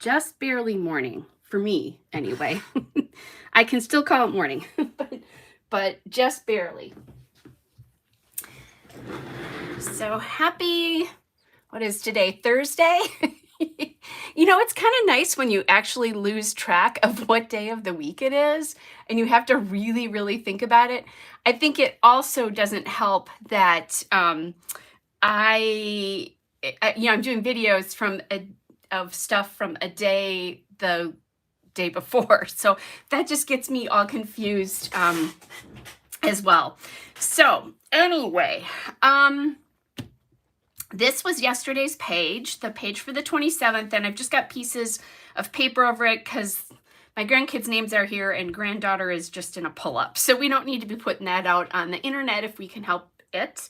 just barely morning for me anyway. I can still call it morning, but just barely. So happy, what is today, Thursday? You know, it's kind of nice when you actually lose track of what day of the week it is and you have to really, really think about it. I think it also doesn't help that I'm doing videos of stuff from the day before. So that just gets me all confused as well. So anyway, this was yesterday's page, the page for the 27th, and I've just got pieces of paper over it because my grandkids' names are here and granddaughter is just in a pull-up. So we don't need to be putting that out on the internet if we can help it.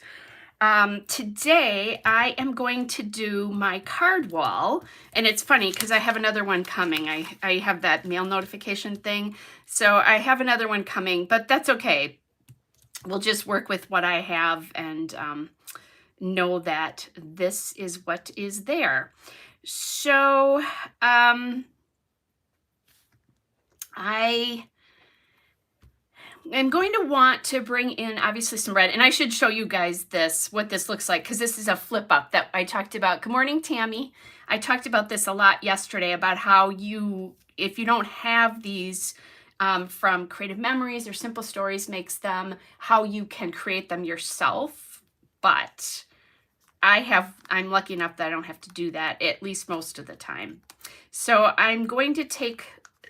Today I am going to do my card wall, and it's funny because I have another one coming. I have that mail notification thing, so I have another one coming, but that's okay. We'll just work with what I have and know that this is what is there. So I am going to want to bring in obviously some red, and I should show you guys what this looks like, because this is a flip up that I talked about. Good morning, Tammy. I talked about this a lot yesterday about how if you don't have these from Creative Memories or Simple Stories makes them, how you can create them yourself. But I'm lucky enough that I don't have to do that, at least most of the time. So I'm going to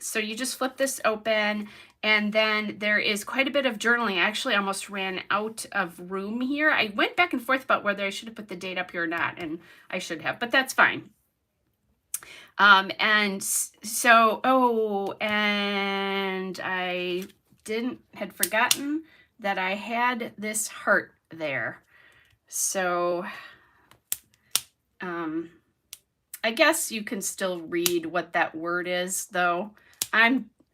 so you just flip this open, and then there is quite a bit of journaling. I actually almost ran out of room here. I went back and forth about whether I should have put the date up here or not, and I should have, but that's fine. And I had forgotten that I had this heart there. So, I guess you can still read what that word is, though.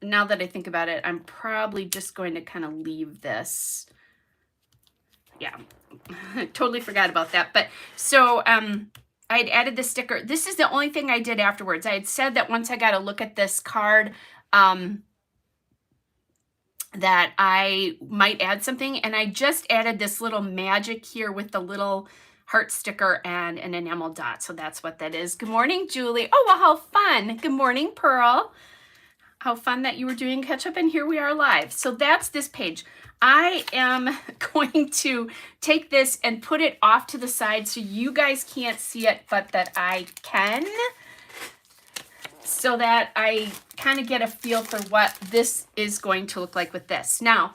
Now that I think about it, I'm probably just going to kind of leave this. Yeah, totally forgot about that. But so, I had added the sticker. This is the only thing I did afterwards. I had said that once I got a look at this card, that I might add something, and I just added this little magic here with the little heart sticker and an enamel dot. So that's what that is. Good morning, Julie. Oh, well, how fun. Good morning, Pearl. How fun that you were doing catch up, and here we are live. So that's this page. I am going to take this and put it off to the side so you guys can't see it, but that I can, so that I kind of get a feel for what this is going to look like with this. Now,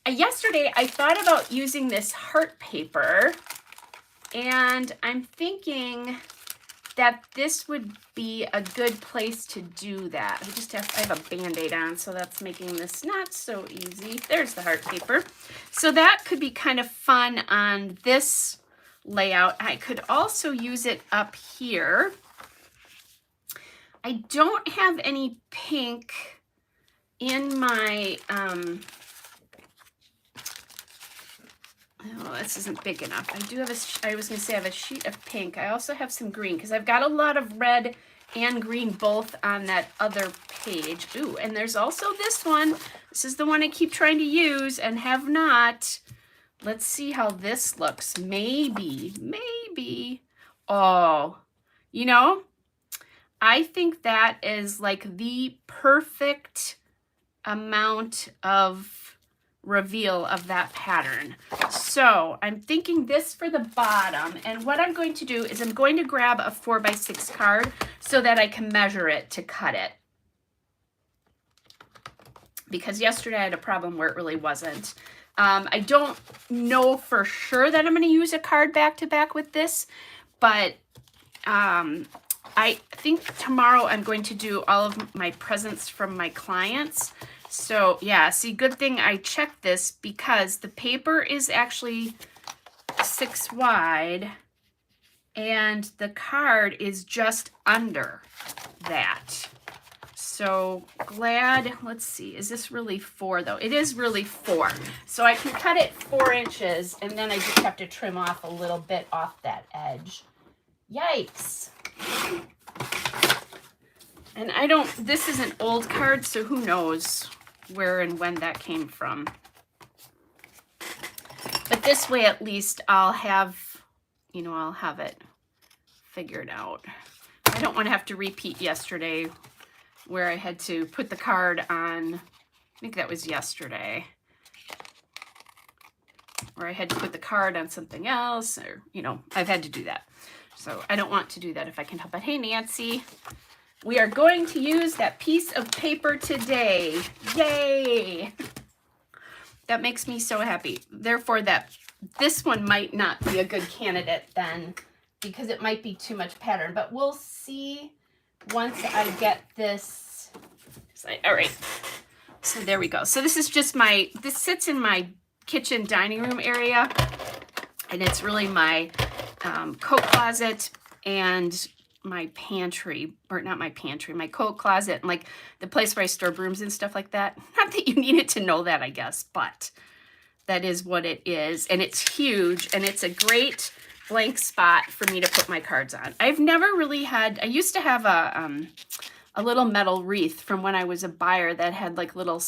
yesterday I thought about using this heart paper, and I'm thinking that this would be a good place to do that. I have a Band-Aid on, so that's making this not so easy. There's the heart paper. So that could be kind of fun on this layout. I could also use it up here. I don't have any pink in my, oh, this isn't big enough. I do have I was going to say I have a sheet of pink. I also have some green because I've got a lot of red and green both on that other page. Ooh, and there's also this one. This is the one I keep trying to use and have not. Let's see how this looks. Maybe. Oh, you know, I think that is like the perfect amount of reveal of that pattern. So I'm thinking this for the bottom, and what I'm going to do is I'm going to grab a 4x6 card so that I can measure it to cut it, because yesterday I had a problem where it really wasn't. I don't know for sure that I'm going to use a card back to back with this, but I think tomorrow I'm going to do all of my presents from my clients. So yeah, see, good thing I checked this, because the paper is actually 6 wide and the card is just under that. So glad, let's see, is this really 4 though? It is really 4. So I can cut it 4 inches, and then I just have to trim off a little bit off that edge. Yikes. And this is an old card, so who knows where and when that came from. But this way, at least, I'll have it figured out. I don't want to have to repeat yesterday where I had to put the card on, I think that was yesterday, where I had to put the card on something else, or, I've had to do that. So I don't want to do that if I can help it. Hey, Nancy, we are going to use that piece of paper today. Yay! That makes me so happy. Therefore, this one might not be a good candidate then, because it might be too much pattern, but we'll see once I get this. All right, so there we go. So this is just this sits in my kitchen dining room area, and it's really my coat closet and my pantry, or not my pantry, my coat closet, and like the place where I store brooms and stuff like that. Not that you needed to know that, I guess, but that is what it is, and it's huge, and it's a great blank spot for me to put my cards on. I've never really had, I used to have a little metal wreath from when I was a buyer that had like little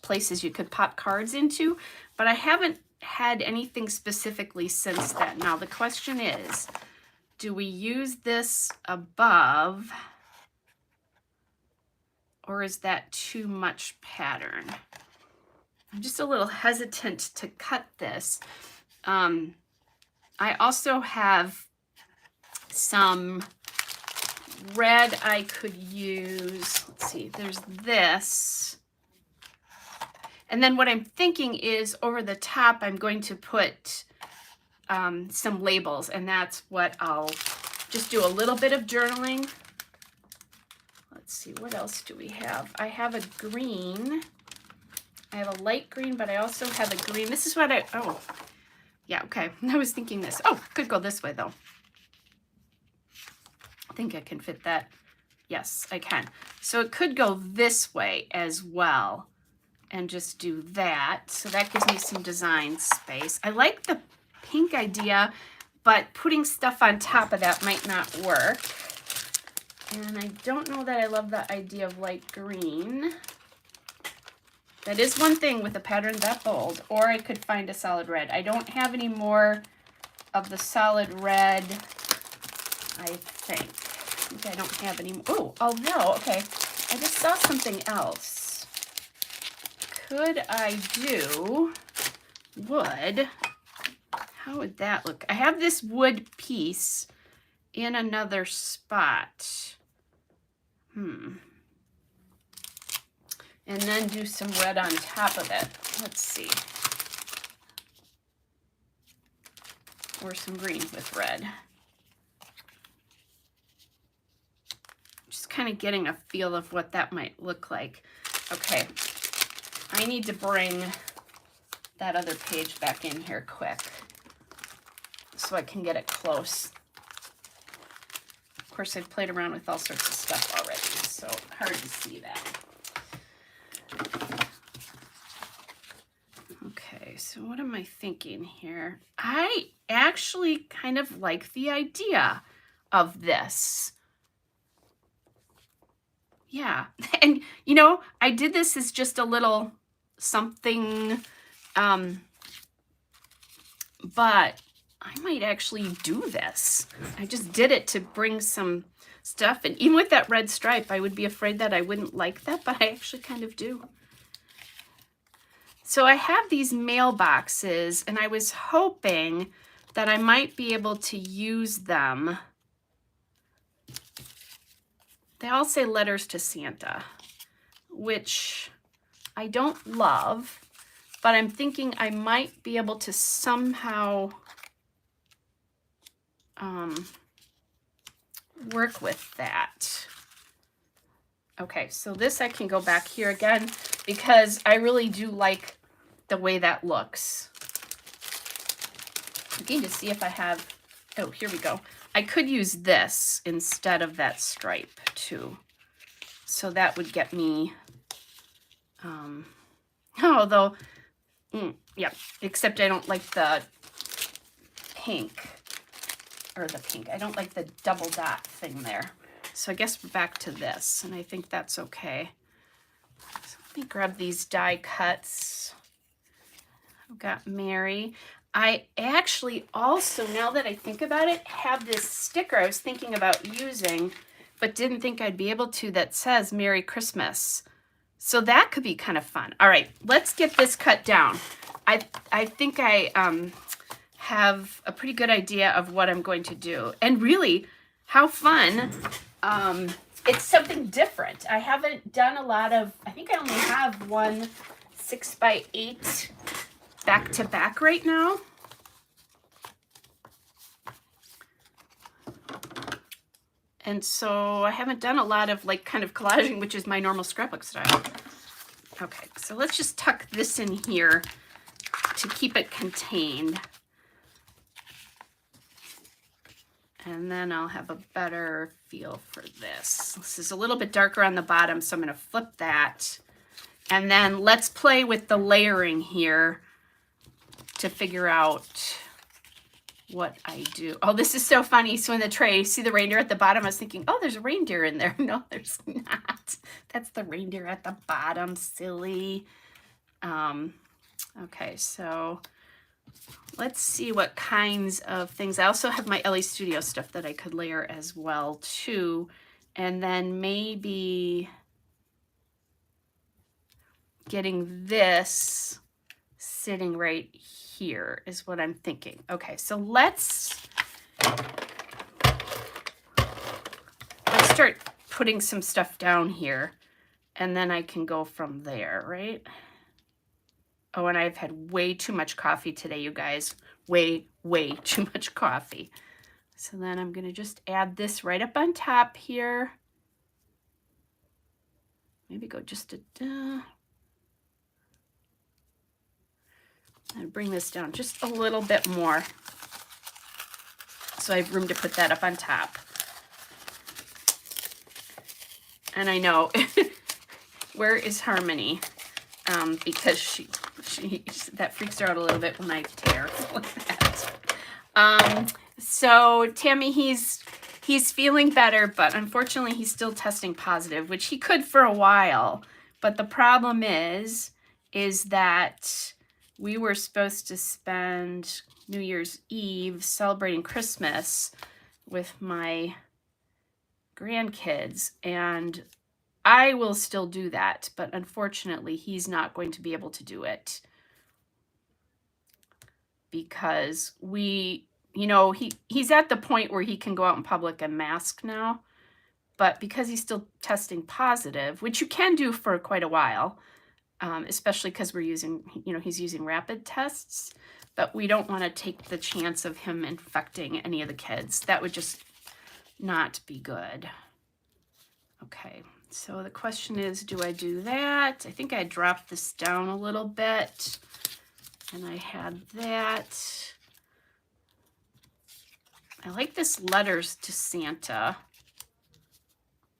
places you could pop cards into, but I haven't had anything specifically since then. Now the question is, do we use this above, or is that too much pattern? I'm just a little hesitant to cut this. I also have some red I could use. Let's see, there's this. And then what I'm thinking is over the top, I'm going to put some labels, and that's what I'll just do a little bit of journaling. Let's see, what else do we have? I have a green. I have a light green, but I also have a green. This is what yeah, okay. I was thinking this. Oh, could go this way though. I think I can fit that. Yes, I can. So it could go this way as well, and just do that. So that gives me some design space. I like the pink idea, but putting stuff on top of that might not work. And I don't know that I love the idea of light green. That is one thing with a pattern that bold. Or I could find a solid red. I don't have any more of the solid red, I think. I don't have any more. Oh no, okay. I just saw something else. Could I do wood? How would that look? I have this wood piece in another spot. And then do some red on top of it. Let's see. Or some green with red. Just kind of getting a feel of what that might look like. Okay, I need to bring that other page back in here quick so I can get it close. Of course, I've played around with all sorts of stuff already, so hard to see that. Okay, so what am I thinking here? I actually kind of like the idea of this. Yeah, and I did this as just a little something, but I might actually do this. I just did it to bring some stuff, and even with that red stripe, I would be afraid that I wouldn't like that, but I actually kind of do. So I have these mailboxes, and I was hoping that I might be able to use them. They all say letters to Santa, which I don't love, but I'm thinking I might be able to somehow work with that. Okay, so this I can go back here again because I really do like the way that looks. I'm looking to see if I have, oh, here we go. I could use this instead of that stripe too. So that would get me, although, yeah, except I don't like the pink, I don't like the double dot thing there. So I guess we're back to this, and I think that's okay. So let me grab these die cuts. I've got Mary. I actually also, now that I think about it, have this sticker I was thinking about using, but didn't think I'd be able to, that says Merry Christmas. So that could be kind of fun. All right, let's get this cut down. I think I have a pretty good idea of what I'm going to do. And really, how fun. It's something different. I haven't done a lot of, I think I only have one 6x8 back to back right now. And so I haven't done a lot of like kind of collaging, which is my normal scrapbook style. Okay, so let's just tuck this in here to keep it contained. And then I'll have a better feel for this. This is a little bit darker on the bottom, so I'm going to flip that. And then let's play with the layering here to figure out what I do. Oh, this is so funny. So in the tray, see the reindeer at the bottom? I was thinking, oh, there's a reindeer in there. No, there's not. That's the reindeer at the bottom. Silly. Okay, so let's see what kinds of things. I also have my LA Studio stuff that I could layer as well too. And then maybe getting this sitting right here is what I'm thinking. Okay, so let's start putting some stuff down here, and then I can go from there, right? Oh, and I've had way too much coffee today, you guys. Way too much coffee. So then I'm going to just add this right up on top here. Maybe go just a... and bring this down just a little bit more, so I have room to put that up on top. And I know, where is Harmony? Because she that freaks her out a little bit when I tear like that. So Tammy, he's feeling better, but unfortunately he's still testing positive, which he could for a while. But the problem is that we were supposed to spend New Year's Eve celebrating Christmas with my grandkids, and I will still do that, but unfortunately he's not going to be able to do it because he's at the point where he can go out in public and mask now, but because he's still testing positive, which you can do for quite a while, especially because we're using, he's using rapid tests, but we don't want to take the chance of him infecting any of the kids. That would just not be good. Okay, so the question is, do I do that? I think I dropped this down a little bit, and I had that. I like this letters to Santa.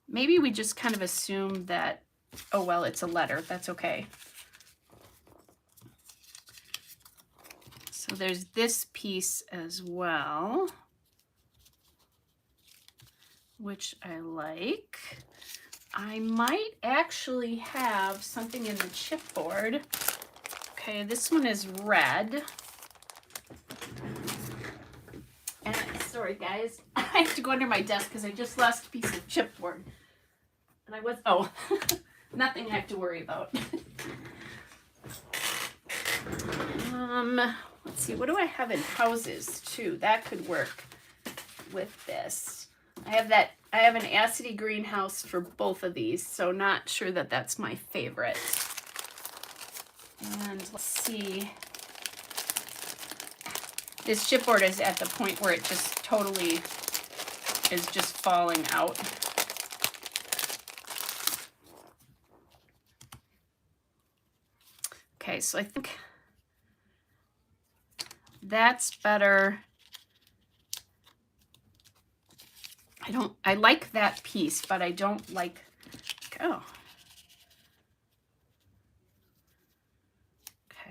Maybe we just kind of assume that, oh, well, it's a letter. That's okay. So there's this piece as well, which I like. I might actually have something in the chipboard. Okay, this one is red. And sorry, guys, I have to go under my desk because I just lost a piece of chipboard. And I was, nothing I have to worry about. Let's see, what do I have in houses too? That could work with this. I have an Acity greenhouse for both of these, so not sure that that's my favorite. And let's see. This chipboard is at the point where it just totally is just falling out. Okay, so I think that's better. I like that piece, but I don't like, oh.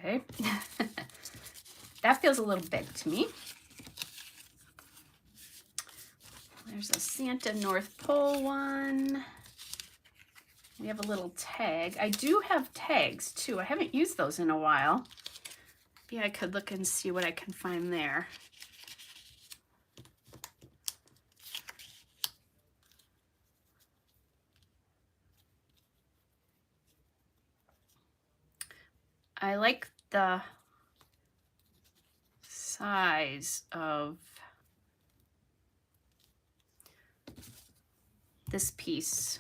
Okay. That feels a little big to me. There's a Santa North Pole one. We have a little tag. I do have tags too. I haven't used those in a while. Maybe I could look and see what I can find there. I like the size of this piece.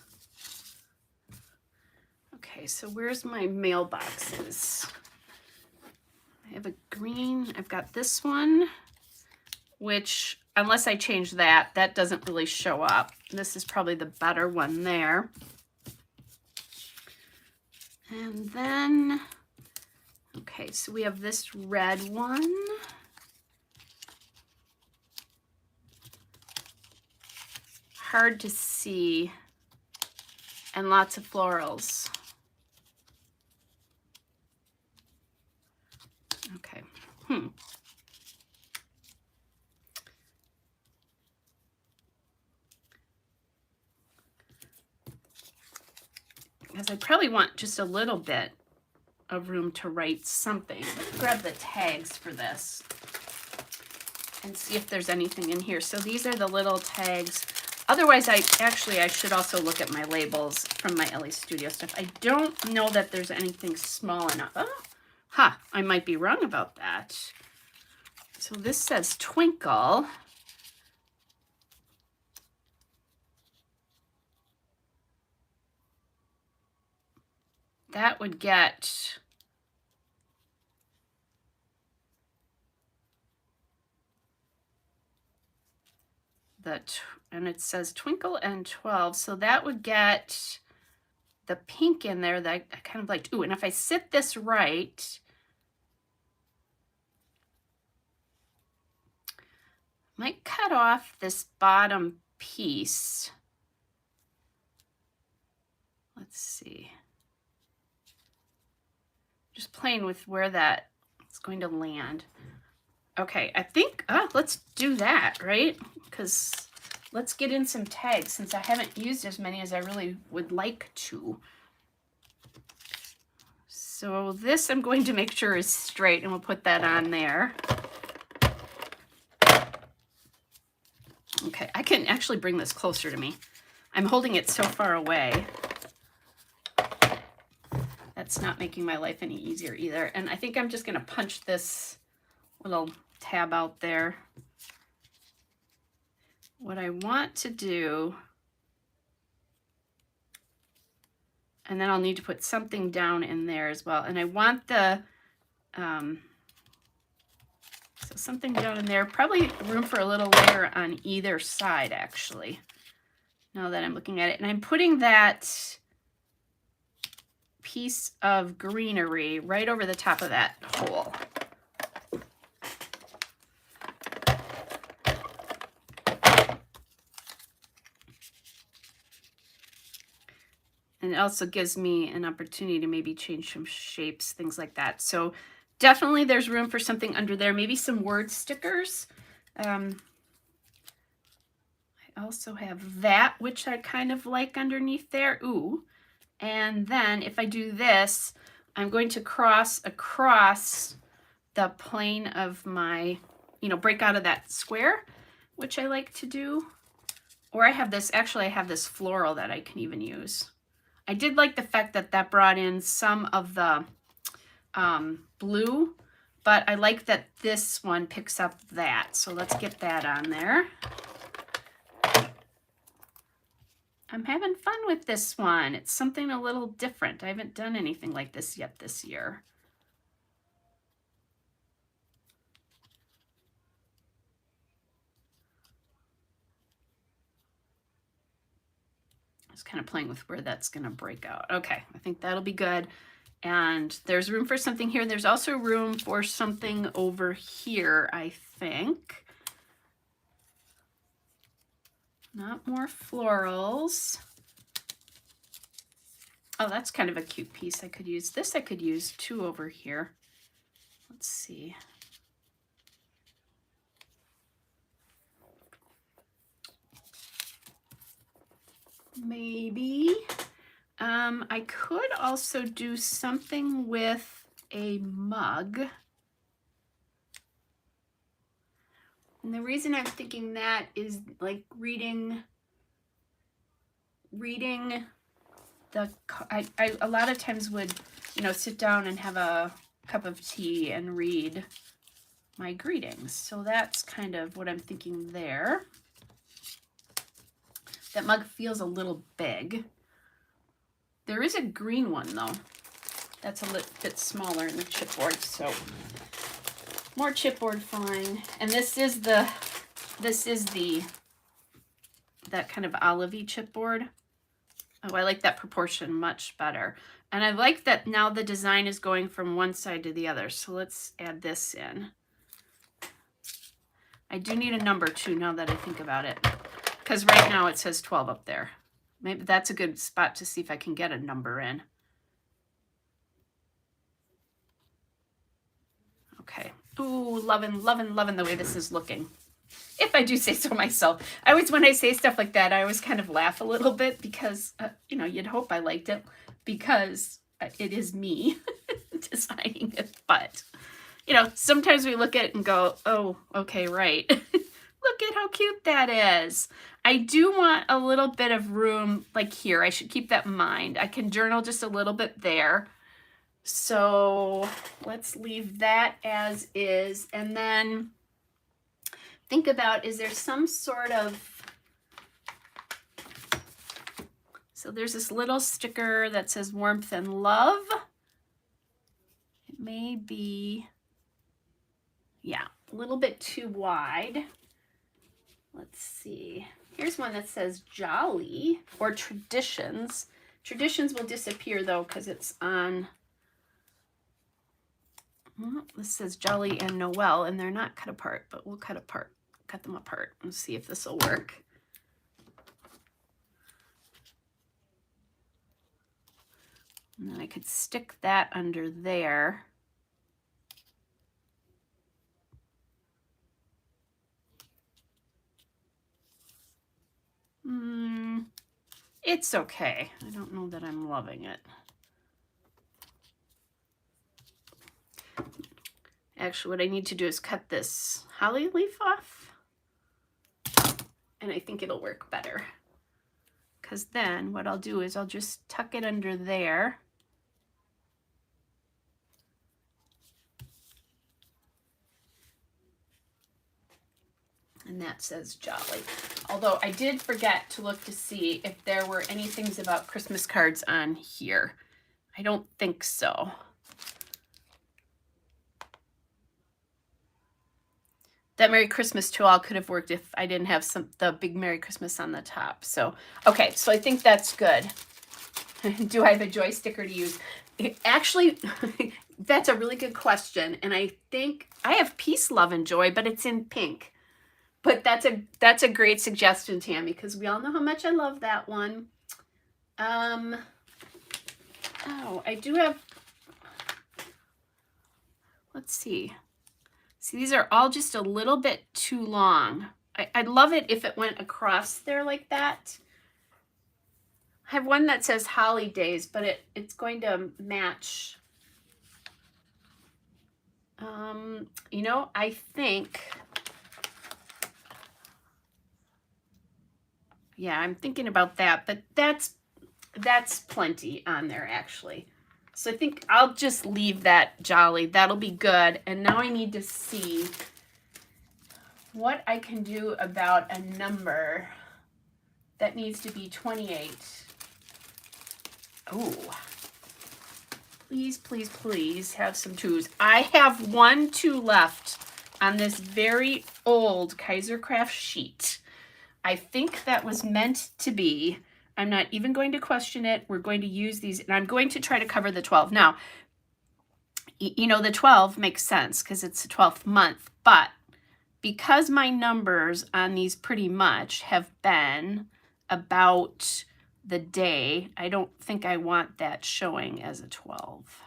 Okay, so where's my mailboxes? I have a green, I've got this one, which unless I change that, that doesn't really show up. This is probably the better one there. And then, okay, so we have this red one. Hard to see, and lots of florals. Okay, Because I probably want just a little bit of room to write something. Let's grab the tags for this and see if there's anything in here. So these are the little tags. Otherwise, I should also look at my labels from my Ellie Studio stuff. I don't know that there's anything small enough. Oh, I might be wrong about that. So this says Twinkle. That would get and it says Twinkle and 12, so that would get the pink in there that I kind of liked. Ooh, and if I sit this right, might cut off this bottom piece. Let's see. Just playing with where that is going to land. Okay, I think, let's do that, right? Because let's get in some tags since I haven't used as many as I really would like to. So this I'm going to make sure is straight, and we'll put that on there. Okay, I can actually bring this closer to me. I'm holding it so far away. That's not making my life any easier either. And I think I'm just going to punch this little tab out there. What I want to do, and then I'll need to put something down in there as well. And I want the, so something down in there, probably room for a little layer on either side actually, now that I'm looking at it. And I'm putting that piece of greenery right over the top of that hole. And it also gives me an opportunity to maybe change some shapes, things like that. So definitely there's room for something under there, maybe some word stickers. I also have that, which I kind of like underneath there. Ooh. And then if I do this, I'm going to cross across the plane of my, break out of that square, which I like to do. Or I have this, actually I have this floral that I can even use. I did like the fact that that brought in some of the blue, but I like that this one picks up that. So let's get that on there. I'm having fun with this one. It's something a little different. I haven't done anything like this yet this year. I was kind of playing with where that's going to break out. Okay, I think that'll be good. And there's room for something here. There's also room for something over here, I think. Not more florals. Oh, that's kind of a cute piece. I could use this. I could use two over here. Let's see. maybe. I could also do something with a mug. And the reason I'm thinking that is like reading the, I a lot of times would, you know, sit down and have a cup of tea and read my greetings. So that's kind of what I'm thinking there. That mug feels a little big. There is a green one though. That's a little bit smaller in the chipboard, so more chipboard fine. And this is that kind of olivey chipboard. Oh, I like that proportion much better. And I like that now the design is going from one side to the other. So let's add this in. I do need a number too, now that I think about it. Because right now it says 12 up there. Maybe that's a good spot to see if I can get a number in. Okay. Ooh, loving the way this is looking. If I do say so myself. I always, when I say stuff like that, I always kind of laugh a little bit because, you know, you'd hope I liked it because it is me designing it. But, you know, sometimes we look at it and go, oh, okay, right. Look at how cute that is. I do want a little bit of room like here. I should keep that in mind. I can journal just a little bit there. So let's leave that as is. And then think about, is there some sort of, so there's this little sticker that says warmth and love. It may be, yeah, a little bit too wide. Let's see. Here's one that says jolly or traditions. Traditions will disappear though because it's on, this says Jolly and Noel, and they're not cut apart, but we'll cut them apart and see if this will work. And then I could stick that under there. It's okay. I don't know that I'm loving it. Actually, what I need to do is cut this holly leaf off. And I think it'll work better. Because then what I'll do is I'll just tuck it under there. And that says jolly. Although I did forget to look to see if there were any things about Christmas cards on here. I don't think so. That Merry Christmas to all could have worked if I didn't have the big Merry Christmas on the top. So, okay, so I think that's good. Do I have a joy sticker to use? Actually, that's a really good question. And I think I have peace, love, and joy, but it's in pink. But that's a great suggestion, Tammy, because we all know how much I love that one. Oh, I do have, let's see. See, these are all just a little bit too long. I'd love it if it went across there like that. I have one that says holidays, but it's going to match. You know, I think, yeah, I'm thinking about that, but that's plenty on there actually. So I think I'll just leave that jolly. That'll be good. And now I need to see what I can do about a number that needs to be 28. Oh, please, please, please have some twos. I have 1 2 left on this very old Kaisercraft sheet. I think that was meant to be. I'm not even going to question it. We're going to use these, and I'm going to try to cover the 12. Now, you know, the 12 makes sense because it's the 12th month, but because my numbers on these pretty much have been about the day, I don't think I want that showing as a 12.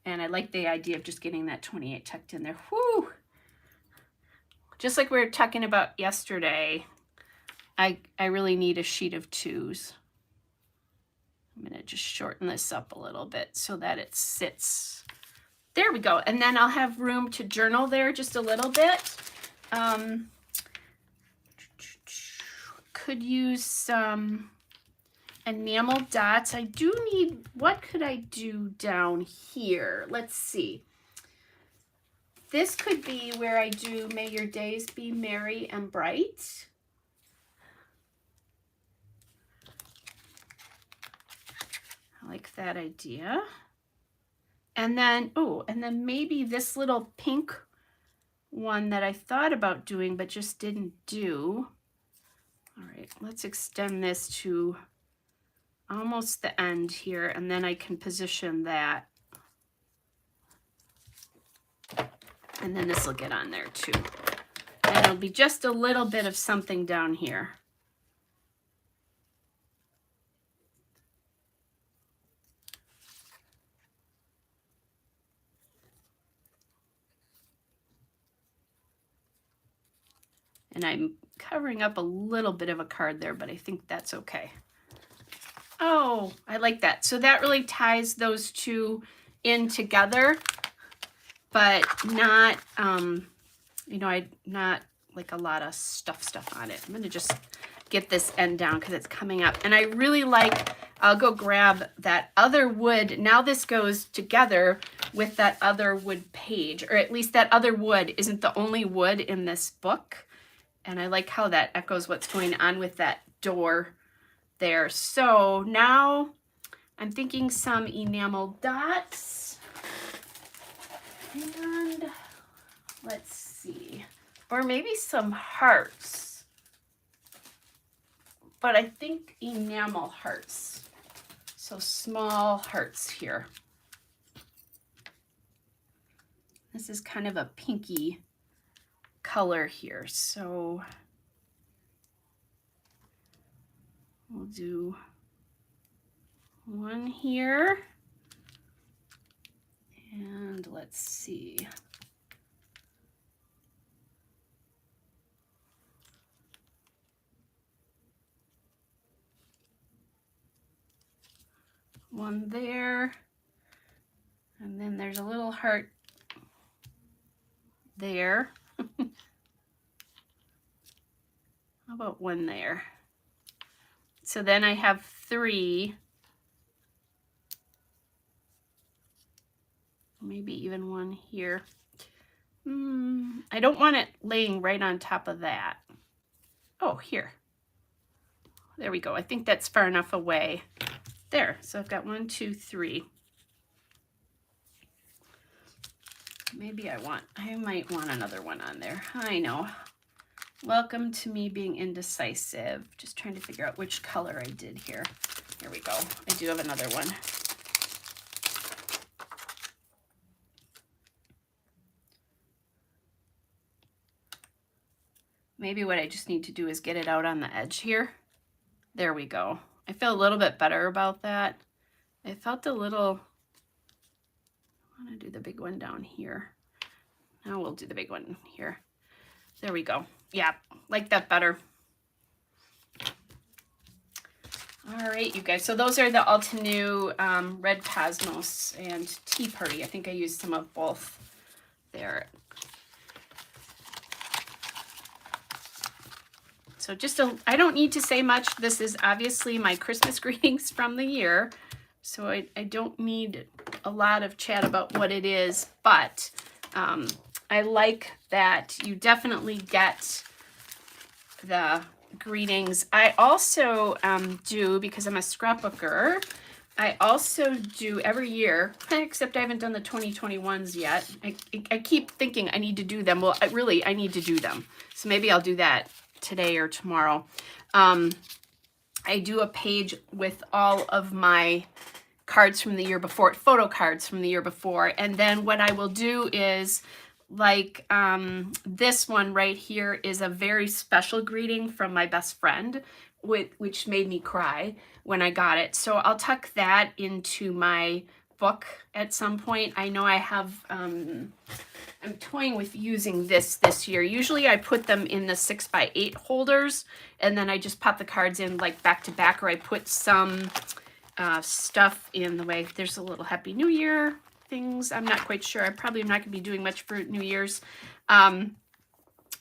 And I like the idea of just getting that 28 tucked in there. Whoo! Just like we were talking about yesterday, I really need a sheet of 2s. I'm going to just shorten this up a little bit so that it sits. There we go. And then I'll have room to journal there just a little bit. Could use some enamel dots. I do need, what could I do down here? Let's see. This could be where I do May Your Days Be Merry and Bright. I like that idea. And then, oh, and then maybe this little pink one that I thought about doing but just didn't do. All right, let's extend this to almost the end here, and then I can position that. And then this will get on there too. And it'll be just a little bit of something down here. And I'm covering up a little bit of a card there, but I think that's okay. Oh, I like that. So that really ties those two in together, but not, you know, not like a lot of stuff on it. I'm going to just get this end down because it's coming up. And I really like, I'll go grab that other wood. Now this goes together with that other wood page, or at least that other wood isn't the only wood in this book. And I like how that echoes what's going on with that door there. So now I'm thinking some enamel dots. And let's see. Or maybe some hearts. But I think enamel hearts. So small hearts here. This is kind of a pinky color here, so we'll do one here, and let's see. One there, and then there's a little heart there. How about one there? So then I have 3. Maybe even one here. I don't want it laying right on top of that. Oh, here. There we go. I think that's far enough away. There. So I've got 1, 2, 3. Maybe I might want another one on there. I know. Welcome to me being indecisive. Just trying to figure out which color I did here. Here we go. I do have another one. Maybe what I just need to do is get it out on the edge here. There we go. I feel a little bit better about that. I felt a little, I want to do the big one down here. Now we'll do the big one here. There we go. Yeah, like that better. All right, you guys. So those are the Altenew Red Cosmos and Tea Party. I think I used some of both there. So just I don't need to say much. This is obviously my Christmas greetings from the year. So I don't need a lot of chat about what it is, but I like that you definitely get the greetings. I also do, because I'm a scrapbooker, I also do every year, except I haven't done the 2021s yet. I keep thinking I need to do them. Well, I need to do them. So maybe I'll do that today or tomorrow. I do a page with all of my cards from the year before, photo cards from the year before. And then what I will do is, like this one right here is a very special greeting from my best friend, which made me cry when I got it. So I'll tuck that into my book at some point. I know I have, I'm toying with using this year. Usually I put them in the 6x8 holders, and then I just pop the cards in like back to back, or I put some stuff in the way. There's a little Happy New Year things. I'm not quite sure. I probably am not going to be doing much for New Year's.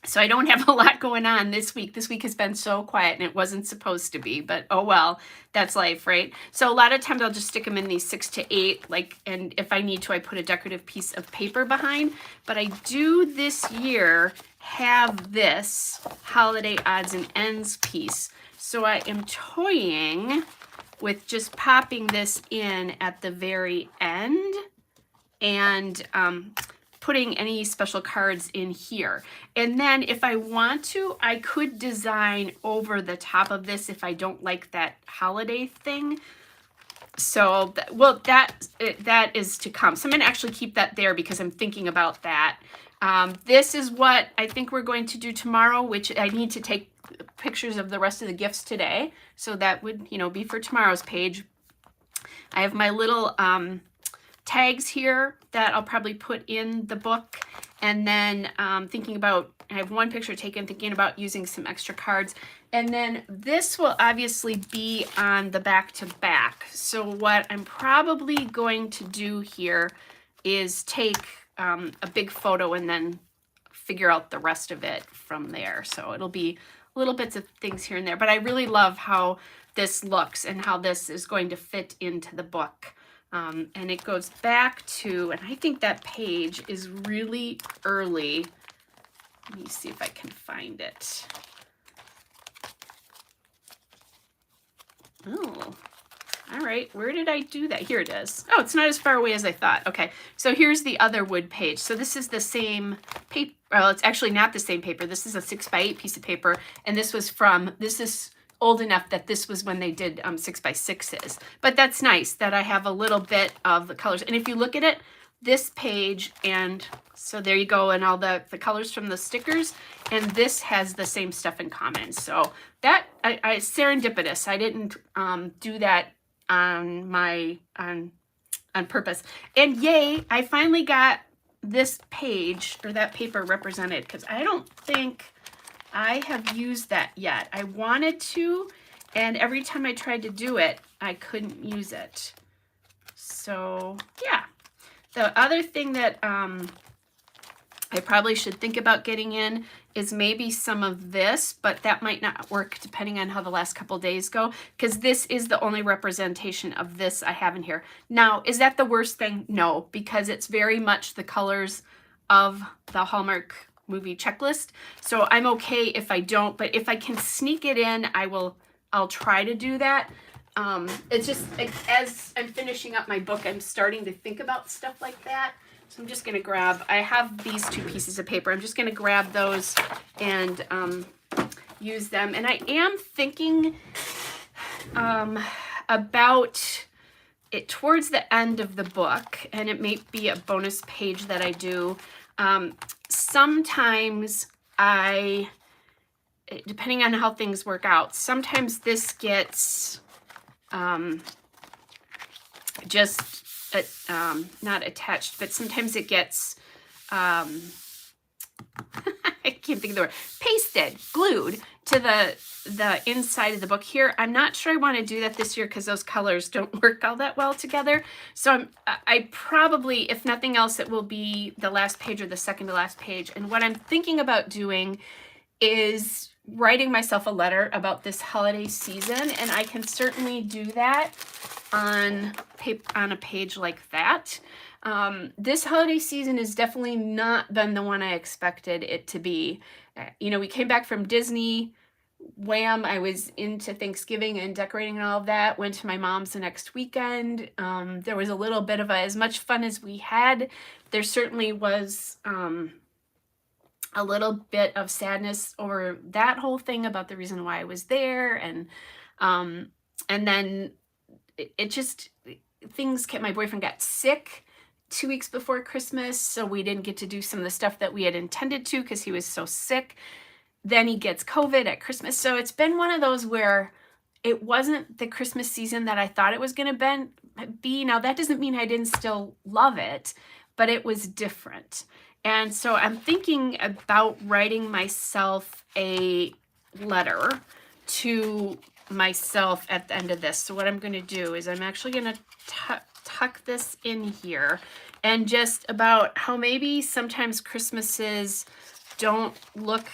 So I don't have a lot going on this week. This week has been so quiet, and it wasn't supposed to be, but oh well, that's life, right? So a lot of times I'll just stick them in these 6 to 8, like, and if I need to, I put a decorative piece of paper behind. But I do this year have this holiday odds and ends piece. So I am toying with just popping this in at the very end and putting any special cards in here. And then if I want to, I could design over the top of this if I don't like that holiday thing. So, well, that is to come. So I'm going to actually keep that there because I'm thinking about that. This is what I think we're going to do tomorrow, which I need to take pictures of the rest of the gifts today. So that would, you know, be for tomorrow's page. I have my little tags here that I'll probably put in the book. And then thinking about, I have one picture taken, thinking about using some extra cards. And then this will obviously be on the back to back. So what I'm probably going to do here is take a big photo and then figure out the rest of it from there. So it'll be little bits of things here and there. But I really love how this looks and how this is going to fit into the book. And it goes back to, and I think that page is really early. Let me see if I can find it. Oh, all right. Where did I do that? Here it is. Oh, it's not as far away as I thought. Okay, so here's the other wood page. So this is the same paper. Well, it's actually not the same paper. This is a 6x8 piece of paper. And this was from, this is old enough that this was when they did 6x6s. But that's nice that I have a little bit of the colors. And if you look at it, this page, and so there you go, and all the colors from the stickers, and this has the same stuff in common. So that, I serendipitous. I didn't do that on purpose. And yay, I finally got this page or that paper represented, because I don't think I have used that yet. I wanted to, and every time I tried to do it, I couldn't use it. So yeah. The other thing that I probably should think about getting in is maybe some of this, but that might not work depending on how the last couple days go, because this is the only representation of this I have in here. Now, is that the worst thing? No, because it's very much the colors of the Hallmark movie checklist. So I'm okay if I don't, but if I can sneak it in, I'll try to do that. It's just, as I'm finishing up my book, I'm starting to think about stuff like that. So I'm just going to grab, I have these two pieces of paper. I'm just going to grab those and use them. And I am thinking about it towards the end of the book, and it may be a bonus page that I do. Sometimes depending on how things work out, sometimes this gets just not attached, but sometimes it gets I can't think of the word, pasted, glued to the inside of the book here. I'm not sure I want to do that this year because those colors don't work all that well together. So I probably, if nothing else, it will be the last page or the second to last page. And what I'm thinking about doing is writing myself a letter about this holiday season, and I can certainly do that on a page like that. This holiday season has definitely not been the one I expected it to be. You know, we came back from Disney, wham, I was into Thanksgiving and decorating and all of that, went to my mom's the next weekend. There was a little bit of as much fun as we had. There certainly was a little bit of sadness over that whole thing about the reason why I was there. And then it just, my boyfriend got sick 2 weeks before Christmas, so we didn't get to do some of the stuff that we had intended to because he was so sick. Then he gets COVID at Christmas. So it's been one of those where it wasn't the Christmas season that I thought it was going to be. Now, that doesn't mean I didn't still love it, but it was different. And so I'm thinking about writing myself a letter to myself at the end of this. So what I'm going to do is I'm actually going to tuck this in here, and just about how maybe sometimes Christmases don't look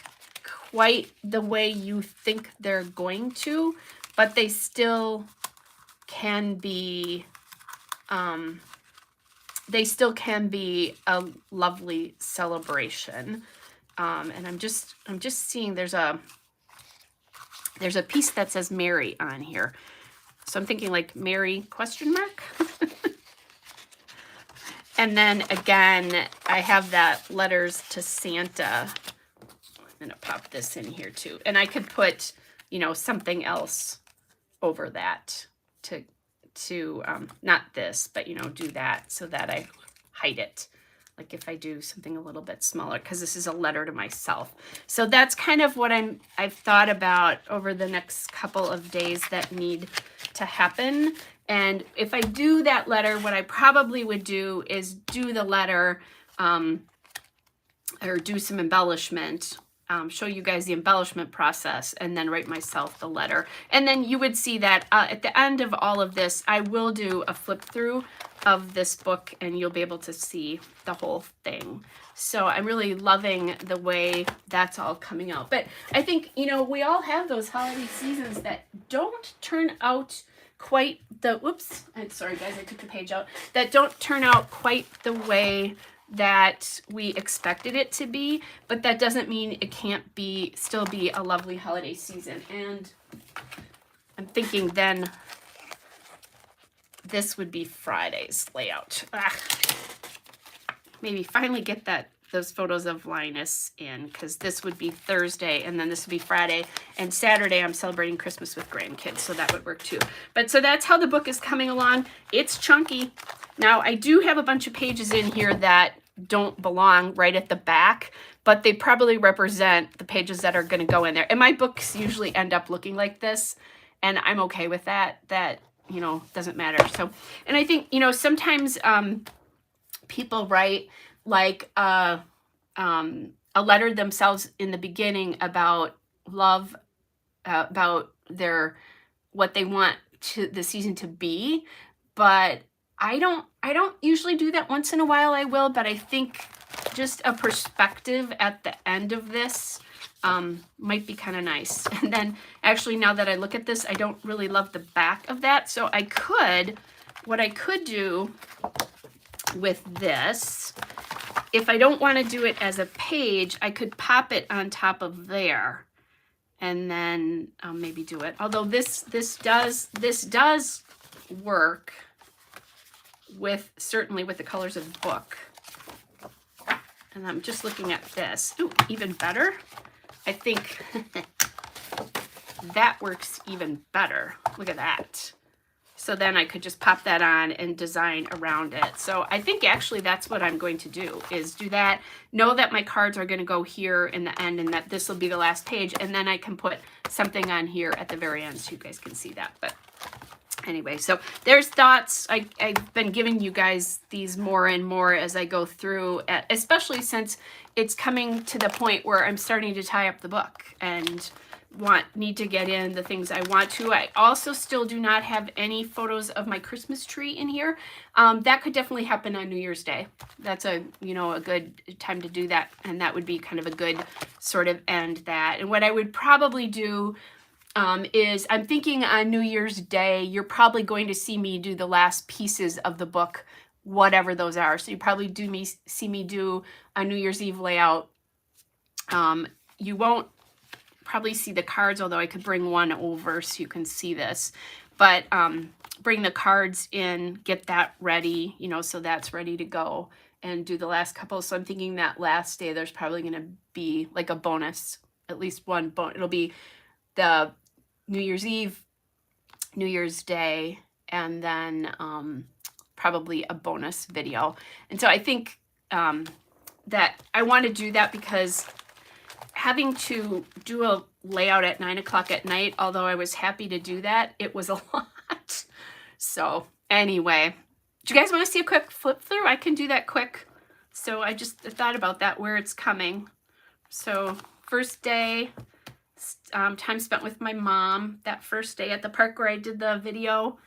quite the way you think they're going to, but they still can be a lovely celebration. And I'm just seeing there's a piece that says Mary on here. So I'm thinking like Mary ? And then again, I have that letters to Santa. I'm gonna pop this in here too. And I could put, you know, something else over that to not this, but, you know, do that so that I hide it. Like if I do something a little bit smaller, because this is a letter to myself. So that's kind of what I've thought about over the next couple of days that need to happen. And if I do that letter, what I probably would do is do the letter or do some embellishment, show you guys the embellishment process, and then write myself the letter. And then you would see that at the end of all of this, I will do a flip through of this book, and you'll be able to see the whole thing. So I'm really loving the way that's all coming out. But I think, you know, we all have those holiday seasons that don't turn out quite the, whoops, I'm sorry guys, I took the page out, that don't turn out quite the way that we expected it to be, but that doesn't mean it can't still be a lovely holiday season. And I'm thinking then this would be Friday's layout. Maybe finally get those photos of Linus in, because this would be Thursday, and then this would be Friday, and Saturday I'm celebrating Christmas with grandkids, so that would work too. But so that's how the book is coming along. It's chunky. Now, I do have a bunch of pages in here that don't belong right at the back, but they probably represent the pages that are going to go in there. And my books usually end up looking like this, and I'm okay with that. That, you know, doesn't matter. So, and I think, you know, sometimes people write like a letter themselves in the beginning about love, about what they want the season to be, but I don't usually do that. Once in a while I will, but I think just a perspective at the end of this might be kind of nice. And then actually, now that I look at this, I don't really love the back of that. So what I could do with this, if I don't want to do it as a page, I could pop it on top of there and then maybe do it. Although this does work certainly with the colors of the book. And I'm just looking at this. Ooh, even better. I think that works even better. Look at that. So then I could just pop that on and design around it. So I think actually that's what I'm going to do, is do that. Know that my cards are going to go here in the end, and that this will be the last page. And then I can put something on here at the very end so you guys can see that. But anyway, so there's thoughts. I've been giving you guys these more and more as I go through, especially since it's coming to the point where I'm starting to tie up the book and need to get in the things I want to. I also still do not have any photos of my Christmas tree in here. That could definitely happen on New Year's Day. That's a good time to do that, and that would be kind of a good sort of end that. And what I would probably do is, I'm thinking on New Year's Day, you're probably going to see me do the last pieces of the book, whatever those are. So you probably see me do a New Year's Eve layout. You won't probably see the cards, although I could bring one over so you can see this. But bring the cards in, get that ready, so that's ready to go, and do the last couple. So I'm thinking that last day there's probably going to be like a bonus, at least one bonus. It'll be the New Year's Eve, New Year's Day, and then probably a bonus video. And so I think that I want to do that because having to do a layout at 9 o'clock at night, although I was happy to do that, it was a lot. So Anyway, do you guys want to see a quick flip through? I can do that quick. So I just thought about that, where it's coming. So first day, time spent with my mom. That first day at the park where I did the video,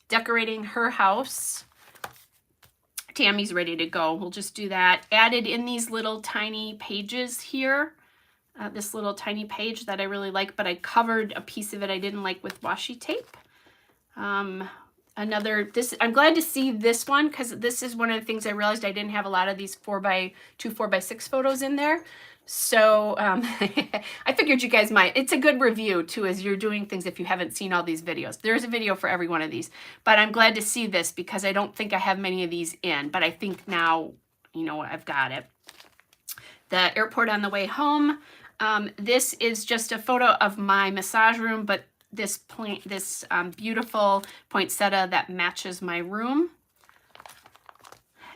decorating her house. Tammy's ready to go. We'll just do that. Added in these little tiny pages here. This little tiny page that I really like, but I covered a piece of it I didn't like with washi tape. I'm glad to see this one, because this is one of the things I realized I didn't have a lot of these 4x2, 4x6 photos in there. So I figured you guys might. It's a good review too, as you're doing things if you haven't seen all these videos. There's a video for every one of these, but I'm glad to see this because I don't think I have many of these in, but I think now, you know, I've got it. The airport on the way home. This is just a photo of my massage room, but this beautiful poinsettia that matches my room.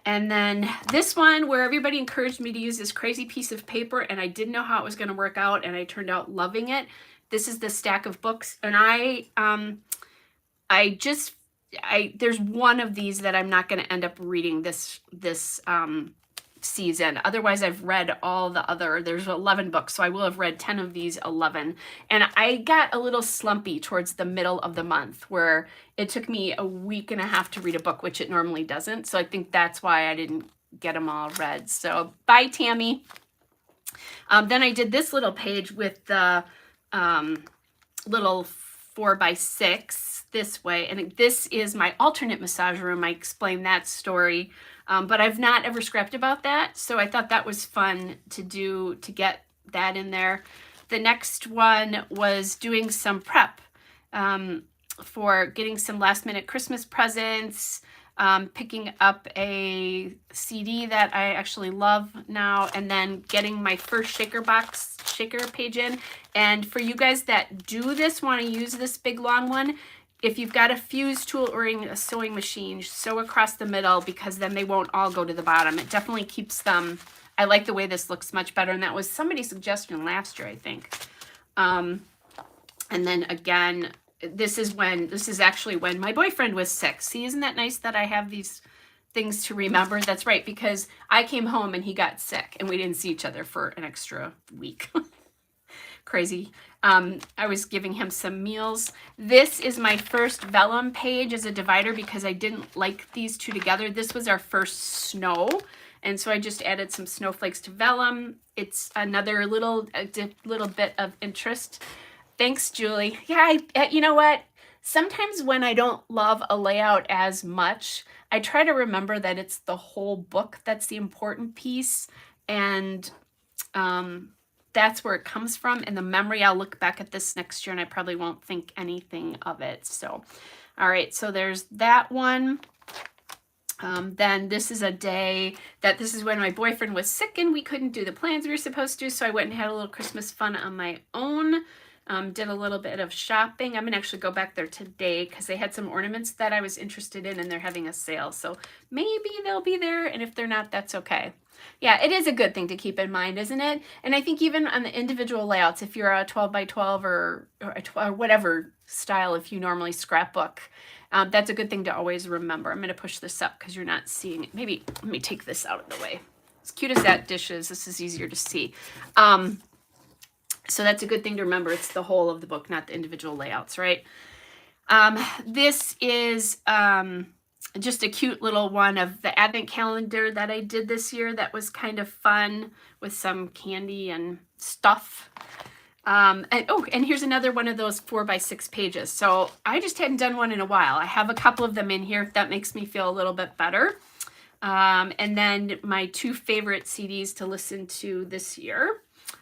And then this one where everybody encouraged me to use this crazy piece of paper and I didn't know how it was going to work out, and I turned out loving it. This is the stack of books, and there's one of these that I'm not going to end up reading this season. Otherwise, I've read all the other, there's 11 books, so I will have read 10 of these 11. And I got a little slumpy towards the middle of the month where it took me a week and a half to read a book, which it normally doesn't. So I think that's why I didn't get them all read. So bye, Tammy. Then I did this little page with the little 4x6 this way. And this is my alternate massage room. I explained that story. But I've not ever scrapped about that, so I thought that was fun to do, to get that in there. The next one was doing some prep for getting some last minute Christmas presents, picking up a CD that I actually love now, and then getting my first shaker page in. And for you guys that do this, want to use this big long one, if you've got a fuse tool or a sewing machine, sew across the middle, because then they won't all go to the bottom. It definitely keeps them. I like the way this looks much better, and that was somebody's suggestion last year, I think. And then again, this is actually when my boyfriend was sick. See, isn't that nice that I have these things to remember? That's right, because I came home and he got sick, and we didn't see each other for an extra week. Crazy. I was giving him some meals. This is my first vellum page as a divider because I didn't like these two together. This was our first snow, and so I just added some snowflakes to vellum. It's another little bit of interest. Thanks, Julie. Yeah, you know what? Sometimes when I don't love a layout as much, I try to remember that it's the whole book that's the important piece, and that's where it comes from. In the memory, I'll look back at this next year and I probably won't think anything of it. So, all right, so there's that one. Then this is a day that this is when my boyfriend was sick and we couldn't do the plans we were supposed to. So I went and had a little Christmas fun on my own. Did a little bit of shopping. I'm gonna actually go back there today because they had some ornaments that I was interested in and they're having a sale. So maybe they'll be there, and if they're not, that's okay. Yeah, it is a good thing to keep in mind, isn't it? And I think even on the individual layouts, if you're a 12x12 or whatever style, if you normally scrapbook, that's a good thing to always remember. I'm going to push this up because you're not seeing it. Maybe let me take this out of the way. As cute as that dish is, this is easier to see. So that's a good thing to remember. It's the whole of the book, not the individual layouts, right? This is just a cute little one of the advent calendar that I did this year that was kind of fun with some candy and stuff. And here's another one of those 4x6 pages. So I just hadn't done one in a while. I have a couple of them in here if that makes me feel a little bit better. And then my two favorite CDs to listen to this year,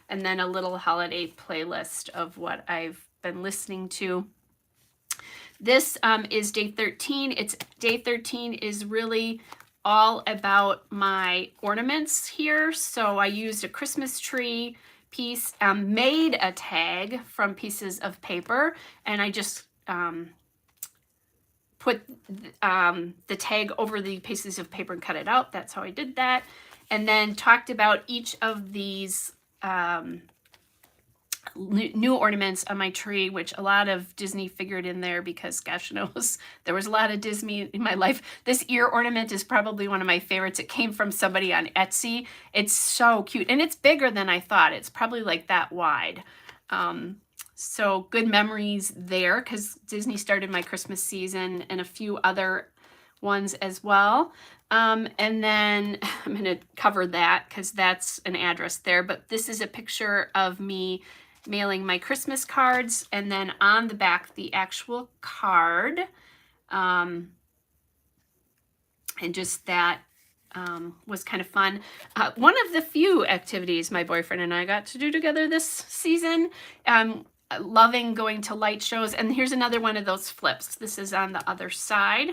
and then a little holiday playlist of what I've been listening to. This is day 13. Day 13 is really all about my ornaments here. So I used a Christmas tree piece, made a tag from pieces of paper, and I just put the tag over the pieces of paper and cut it out. That's how I did that. And then talked about each of these new ornaments on my tree, which a lot of Disney figured in there because gosh knows there was a lot of Disney in my life. This ear ornament is probably one of my favorites. It came from somebody on Etsy. It's so cute, and it's bigger than I thought. It's probably like that wide. So good memories there because Disney started my Christmas season, and a few other ones as well. And then I'm going to cover that because that's an address there. But this is a picture of me mailing my Christmas cards, and then on the back, the actual card. And just that was kind of fun. One of the few activities my boyfriend and I got to do together this season. Loving going to light shows. And here's another one of those flips. This is on the other side.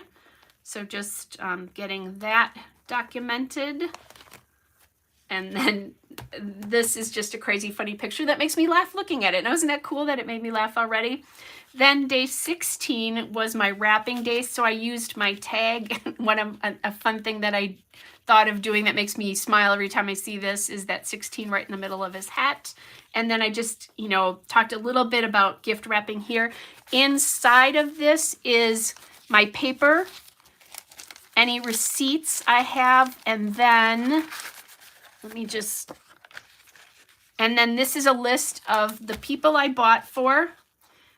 So just getting that documented. And then this is just a crazy funny picture that makes me laugh looking at it. Now, isn't that cool that it made me laugh already? Then day 16 was my wrapping day. So I used my tag. A fun thing that I thought of doing that makes me smile every time I see this is that 16 right in the middle of his hat. And then I just, talked a little bit about gift wrapping here. Inside of this is my paper, any receipts I have, and then and then this is a list of the people I bought for,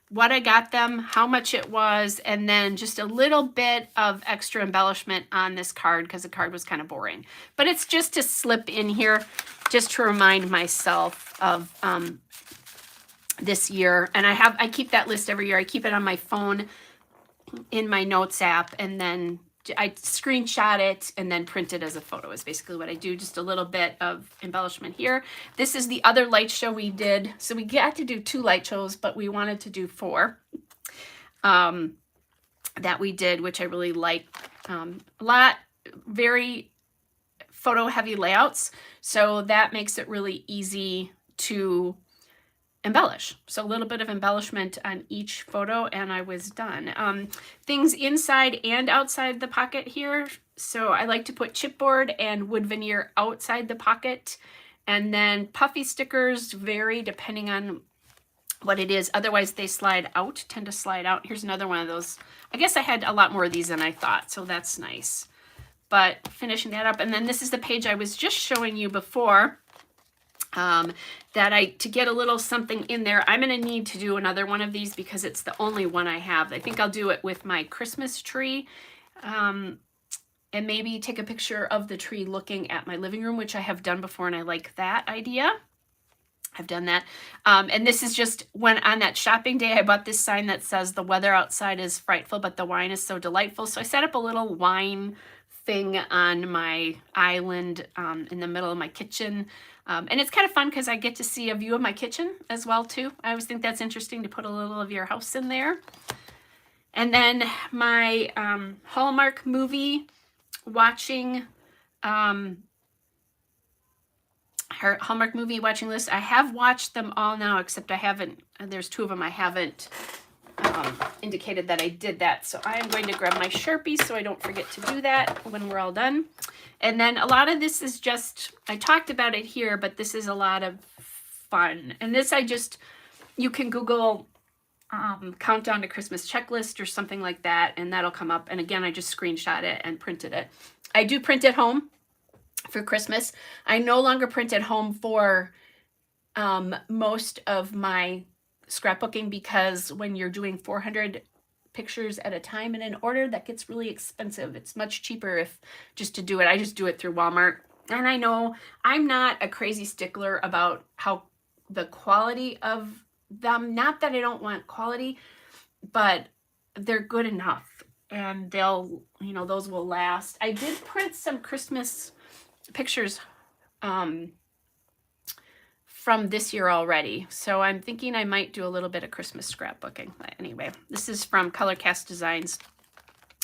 what I got them, how much it was, and then just a little bit of extra embellishment on this card because the card was kind of boring. But it's just to slip in here just to remind myself of this year. And I keep that list every year. I keep it on my phone in my notes app, and then I screenshot it and then print it as a photo is basically what I do. Just a little bit of embellishment here. This is the other light show we did. So we got to do 2 light shows, but we wanted to do 4 that we did, which I really like. A lot, very photo heavy layouts. So that makes it really easy to embellish. So a little bit of embellishment on each photo, and I was done. Things inside and outside the pocket here. So I like to put chipboard and wood veneer outside the pocket, and then puffy stickers vary depending on what it is. Otherwise they tend to slide out. Here's another one of those. I guess I had a lot more of these than I thought, so that's nice. But finishing that up, and then this is the page I was just showing you before. To get a little something in there, I'm going to need to do another one of these because it's the only one I have. I think I'll do it with my Christmas tree, and maybe take a picture of the tree looking at my living room, which I have done before, and I like that idea. I've done that. And this is just when on that shopping day, I bought this sign that says the weather outside is frightful, but the wine is so delightful. So I set up a little wine thing on my island in the middle of my kitchen. And it's kind of fun because I get to see a view of my kitchen as well, too. I always think that's interesting to put a little of your house in there. And then my Hallmark movie watching, Hallmark movie watching list. I have watched them all now, except I haven't, there's 2 of them I haven't indicated that I did that. So I am going to grab my Sharpie so I don't forget to do that when we're all done. And then a lot of this is just, I talked about it here, but this is a lot of fun. And this you can Google Countdown to Christmas Checklist or something like that, and that'll come up. And again, I just screenshot it and printed it. I do print at home for Christmas. I no longer print at home for most of my scrapbooking because when you're doing 400 pictures at a time in an order, that gets really expensive. It's much cheaper just to do it. I just do it through Walmart. And I know I'm not a crazy stickler about how the quality of them, not that I don't want quality, but they're good enough and they'll, those will last. I did print some Christmas pictures from this year already. So I'm thinking I might do a little bit of Christmas scrapbooking. But anyway, this is from Colorcast Designs.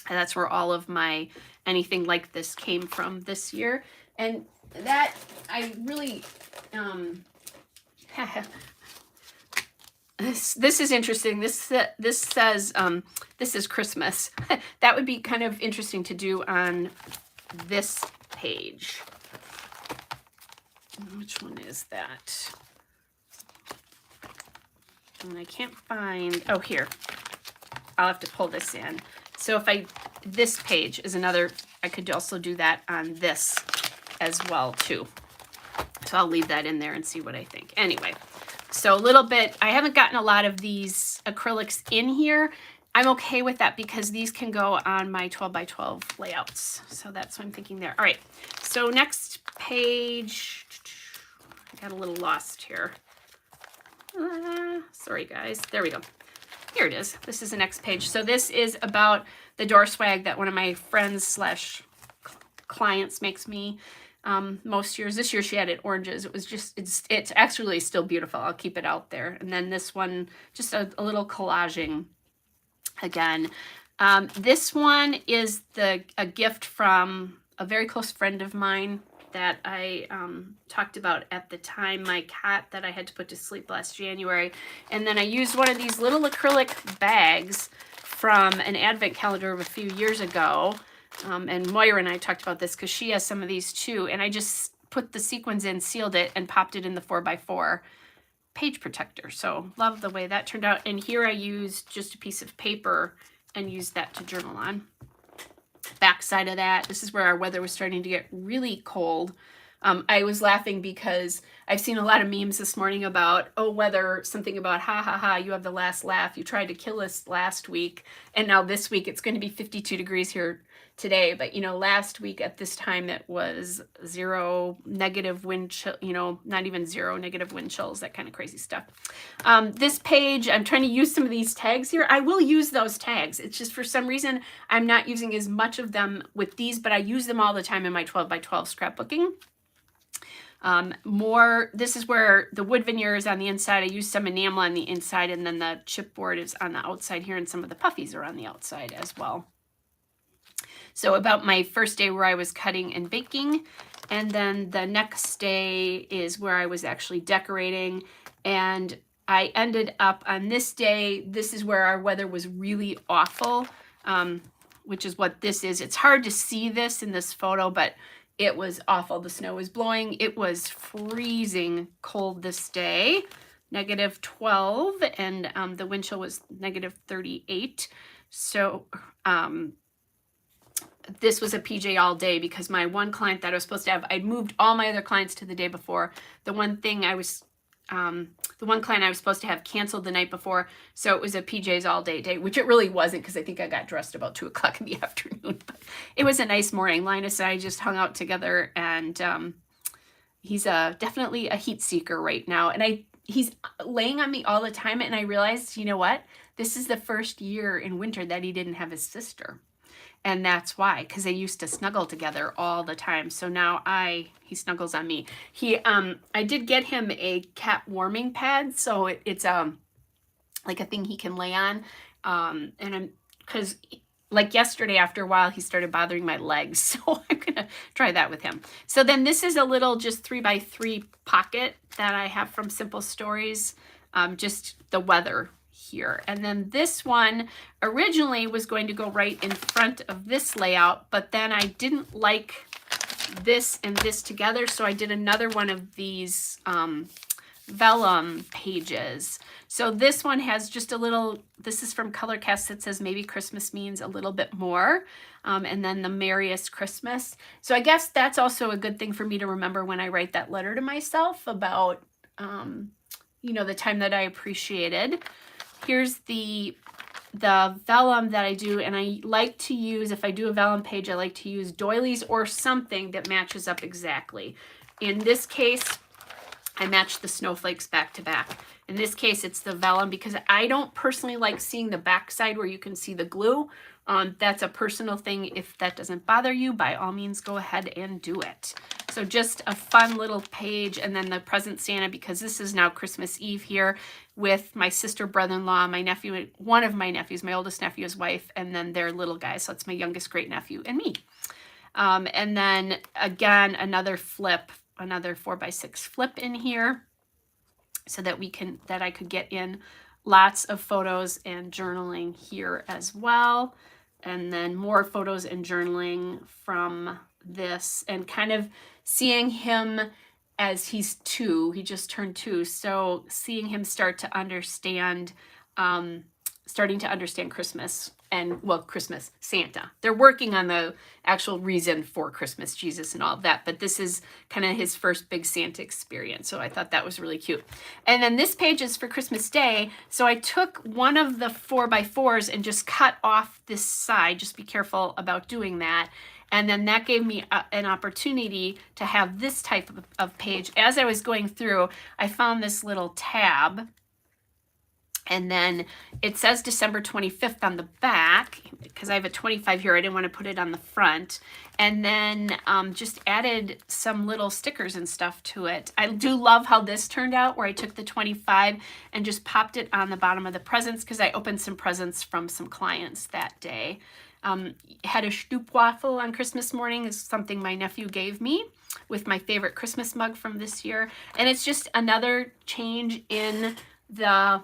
And that's where all of my anything like this came from this year. And that I really, this is interesting. This says, this is Christmas. That would be kind of interesting to do on this page. Which one is that? And I can't find, oh, here. I'll have to pull this in. So this page is another, I could also do that on this as well too. So I'll leave that in there and see what I think. Anyway, so a little bit, I haven't gotten a lot of these acrylics in here. I'm okay with that because these can go on my 12 by 12 layouts. So that's what I'm thinking there. All right, so next page, I got a little lost here. Sorry guys, there we go. Here it is. This is the next page. So this is about the door swag that one of my friends slash clients makes me most years. This year she had it oranges. It was just, it's actually still beautiful. I'll keep it out there. And then this one, just a little collaging again. This one is a gift from a very close friend of mine that I talked about at the time, my cat that I had to put to sleep last January. And then I used one of these little acrylic bags from an advent calendar of a few years ago. And Moira and I talked about this because she has some of these too. And I just put the sequins in, sealed it, and popped it in the 4x4 page protector. So love the way that turned out. And here I used just a piece of paper and used that to journal on. Back side of that, this is where our weather was starting to get really cold. I was laughing because I've seen a lot of memes this morning about, oh, weather, something about, ha, ha, ha, you have the last laugh. You tried to kill us last week. And now this week, it's going to be 52 degrees here today. But, you know, last week at this time, it was zero negative wind chill, you know, not even zero negative wind chills, that kind of crazy stuff. This page, I'm trying to use some of these tags here. I will use those tags. It's just for some reason, I'm not using as much of them with these, but I use them all the time in my 12 by 12 scrapbooking. This is where the wood veneer is on the inside. I use some enamel on the inside, and then the chipboard is on the outside here, and some of the puffies are on the outside as well. So about my first day where I was cutting and baking, and then the next day is where I was actually decorating, and I ended up on this day, this is where our weather was really awful, which is what this is. It's hard to see this in this photo, but it was awful. The snow was blowing. It was freezing cold this day, -12, and the wind chill was -38. So this was a PJ all day because my one client that I was supposed to have, I'd moved all my other clients to the day before. The one client I was supposed to have canceled the night before, so it was a PJs all day, which it really wasn't because I think I got dressed about 2 o'clock in the afternoon. But it was a nice morning. Linus and I just hung out together, and he's definitely a heat seeker right now. And he's laying on me all the time, and I realized, you know what? This is the first year in winter that he didn't have his sister. And that's why, because they used to snuggle together all the time. So now he snuggles on me. I did get him a cat warming pad, so it's like a thing he can lay on. Because like yesterday, after a while, he started bothering my legs, so I'm gonna try that with him. So then this is a little just 3x3 pocket that I have from Simple Stories, just the weather here. And then this one originally was going to go right in front of this layout, but then I didn't like this and this together, so I did another one of these vellum pages. So this one has just a little, this is from Colorcast, that says maybe Christmas means a little bit more, and then the merriest Christmas. So I guess that's also a good thing for me to remember when I write that letter to myself about you know, the time that I appreciated. Here's the vellum that I do, and I like to use, if I do a vellum page, I like to use doilies or something that matches up exactly. In this case, I matched the snowflakes back to back. In this case, it's the vellum because I don't personally like seeing the back side where you can see the glue. That's a personal thing. If that doesn't bother you, by all means, go ahead and do it. So just a fun little page, and then the present Santa, because this is now Christmas Eve here with my sister, brother-in-law, my nephew, one of my nephews, my oldest nephew, his wife, and then their little guy. So it's my youngest great nephew and me. And then again, another flip, another 4x6 flip in here so that I could get in lots of photos and journaling here as well. And then more photos and journaling from this, and kind of seeing him as he's 2. He just turned 2. So seeing him start to understand, starting to understand Christmas and, well, Christmas, Santa. They're working on the actual reason for Christmas, Jesus and all of that. But this is kind of his first big Santa experience. So I thought that was really cute. And then this page is for Christmas Day. So I took one of the 4x4s and just cut off this side. Just be careful about doing that. And then that gave me an opportunity to have this type of page. As I was going through, I found this little tab. And then it says December 25th on the back, because I have a 25 here. I didn't want to put it on the front. And then just added some little stickers and stuff to it. I do love how this turned out, where I took the 25 and just popped it on the bottom of the presents, because I opened some presents from some clients that day. Had a Stroopwafel on Christmas morning, is something my nephew gave me with my favorite Christmas mug from this year. And it's just another change in the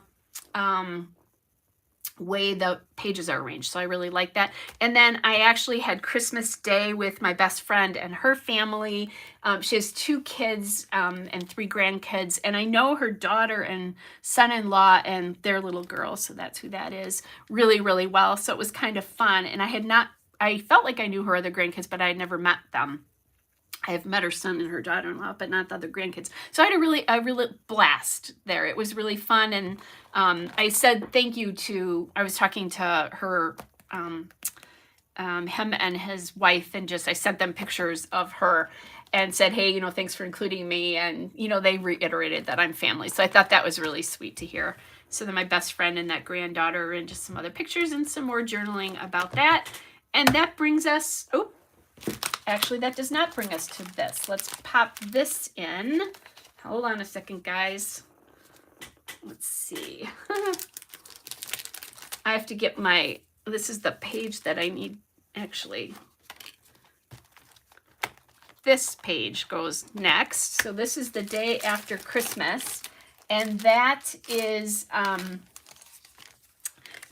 way the pages are arranged. So I really like that. And then I actually had Christmas Day with my best friend and her family. She has 2 kids and 3 grandkids. And I know her daughter and son-in-law and their little girl, so that's who that is, really, really well. So it was kind of fun. And I felt like I knew her other grandkids, but I had never met them. I have met her son and her daughter-in-law, but not the other grandkids. So I had a really blast there. It was really fun. And I said thank you to, I was talking to her, him and his wife, and just, I sent them pictures of her and said, hey, thanks for including me. And, they reiterated that I'm family. So I thought that was really sweet to hear. So then my best friend and that granddaughter, and just some other pictures and some more journaling about that. And that brings us, actually, that does not bring us to this. Let's pop this in. Hold on a second, guys. Let's see. I have to get this is the page that I need, actually. This page goes next. So this is the day after Christmas. And that is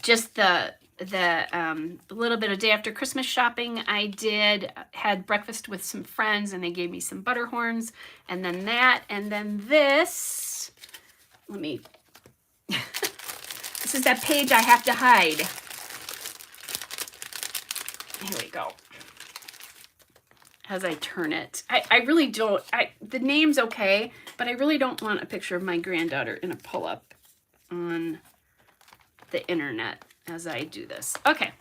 just the little bit of day after Christmas shopping I had breakfast with some friends, and they gave me some Butterhorns, and then that, and then this, this is that page I have to hide. Here we go. As I turn it, I really don't, the name's okay, but I really don't want a picture of my granddaughter in a pull-up on the internet as I do this. Okay,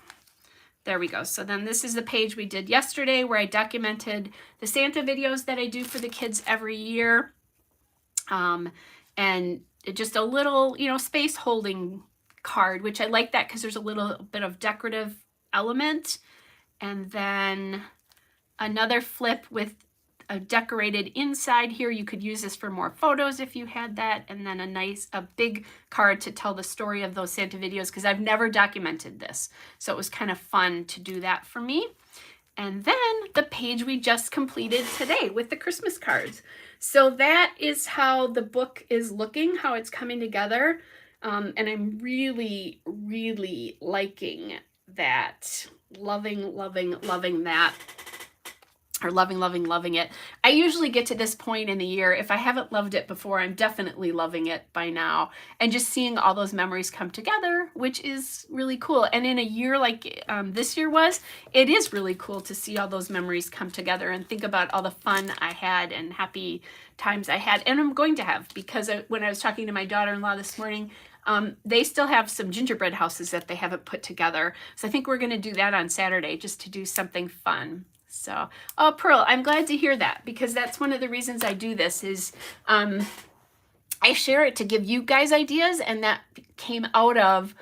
there we go. So then this is the page we did yesterday, where I documented the Santa videos that I do for the kids every year. And just a little, space holding card, which I like that because there's a little bit of decorative element. And then another flip with a decorated inside here. You could use this for more photos if you had that. And then a big card to tell the story of those Santa videos, because I've never documented this. So it was kind of fun to do that for me. And then the page we just completed today with the Christmas cards. So that is how the book is looking, how it's coming together. And I'm really, really liking that. Loving that. Or loving it. I usually get to this point in the year, if I haven't loved it before, I'm definitely loving it by now. And just seeing all those memories come together, which is really cool. And in a year like this year was, it is really cool to see all those memories come together and think about all the fun I had and happy times I had. And I'm going to have, because when I was talking to my daughter-in-law this morning, they still have some gingerbread houses that they haven't put together. So I think we're going to do that on Saturday, just to do something fun. So, oh, Pearl, I'm glad to hear that, because that's one of the reasons I do this is I share it to give you guys ideas, and that came out of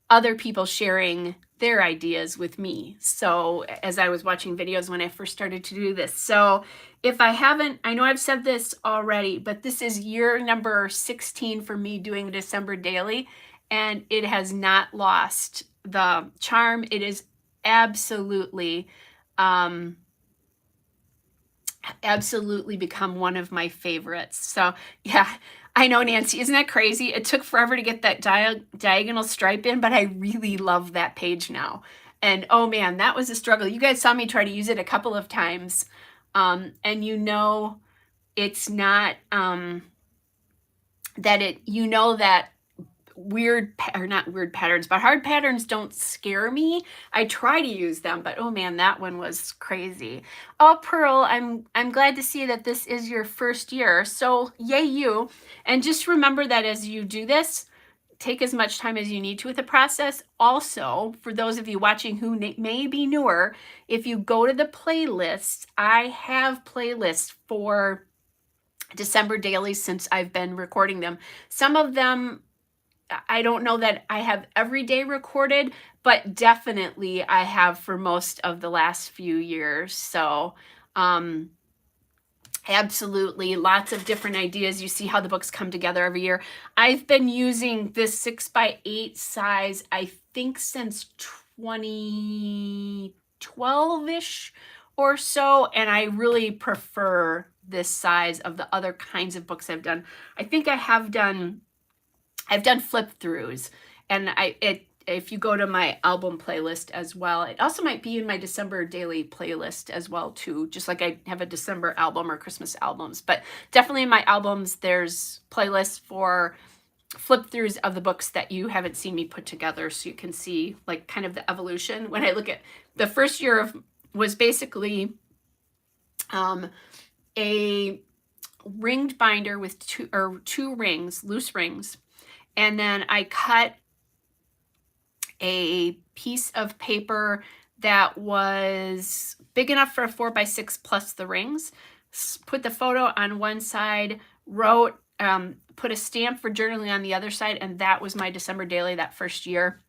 other people sharing their ideas with me. So as I was watching videos when I first started to do this. So if I haven't, I know I've said this already, but this is year number 16 for me doing December daily, and it has not lost the charm. It is absolutely become one of my favorites. So yeah, I know, Nancy, isn't that crazy? It took forever to get that diagonal stripe in, but I really love that page now. And oh man, that was a struggle. You guys saw me try to use it a couple of times. And it's not, that it, you know, that weird, or not weird patterns, but hard patterns don't scare me. I try to use them, but oh man, that one was crazy. Oh, Pearl, I'm glad to see that this is your first year. So yay you. And just remember that as you do this, take as much time as you need to with the process. Also, for those of you watching who may be newer, if you go to the playlists, I have playlists for December dailies since I've been recording them. Some of them, I don't know that I have every day recorded, but definitely I have for most of the last few years. So, absolutely, lots of different ideas. You see how the books come together every year. I've been using this 6x8 size, I think since 2012-ish or so, and I really prefer this size of the other kinds of books I've done. I think I've done flip throughs, and if you go to my album playlist as well, it also might be in my December daily playlist as well too, just like I have a December album or Christmas albums. But definitely in my albums, there's playlists for flip throughs of the books that you haven't seen me put together, so you can see like kind of the evolution. When I look at the first year was basically a ringed binder with two rings, loose rings, and then I cut a piece of paper that was big enough for a 4x6 plus the rings, put the photo on one side, wrote, put a stamp for journaling on the other side, and that was my December daily that first year.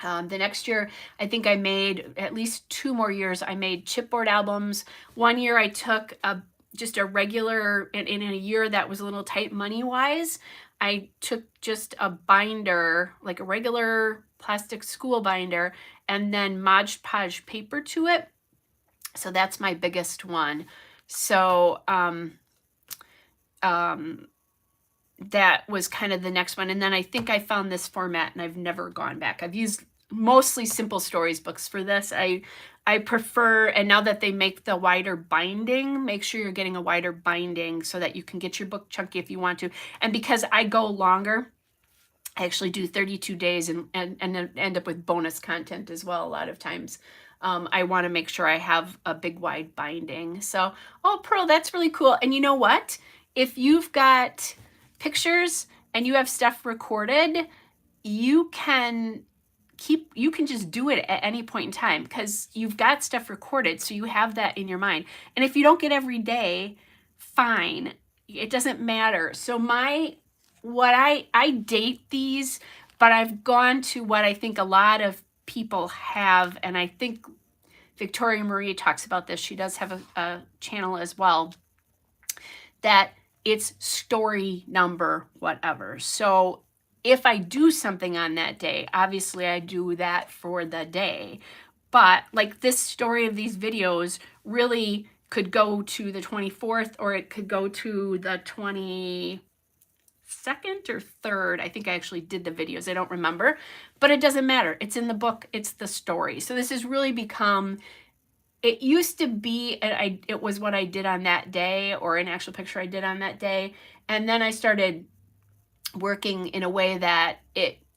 The next year, I think I made at least 2 more years. I made chipboard albums. One year I took just a regular, and in a year that was a little tight money-wise, I took just a binder, like a regular plastic school binder, and then Mod Podge paper to it. So that's my biggest one. So that was kind of the next one. And then I think I found this format and I've never gone back. I've used mostly Simple Stories books for this. I prefer, and now that they make the wider binding, make sure you're getting a wider binding so that you can get your book chunky if you want to. And because I go longer, I actually do 32 days and end up with bonus content as well a lot of times. I want to make sure I have a big wide binding. So, oh, Pearl, that's really cool. And you know what? If you've got pictures and you have stuff recorded, you can just do it at any point in time because you've got stuff recorded, so you have that in your mind. And if you don't get every day, fine, it doesn't matter. So I date these, but I've gone to what I think a lot of people have, and I think Victoria Marie talks about this. She does have a channel as well, that it's story number whatever. So if I do something on that day, obviously I do that for the day. But like this story of these videos really could go to the 24th, or it could go to the 22nd or 3rd. I think I actually did the videos. I don't remember, but it doesn't matter. It's in the book. It's the story. So this has really become, it used to be, it was what I did on that day, or an actual picture I did on that day. And then I started working in a way that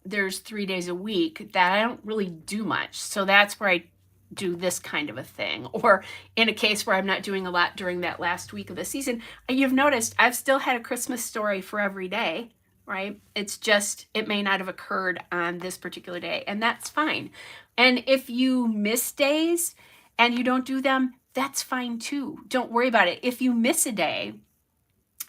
there's 3 days a week that I don't really do much. So that's where I do this kind of a thing. Or in a case where I'm not doing a lot during that last week of the season, you've noticed I've still had a Christmas story for every day, right? It's just, it may not have occurred on this particular day, and that's fine. And if you miss days and you don't do them, that's fine too. Don't worry about it. If you miss a day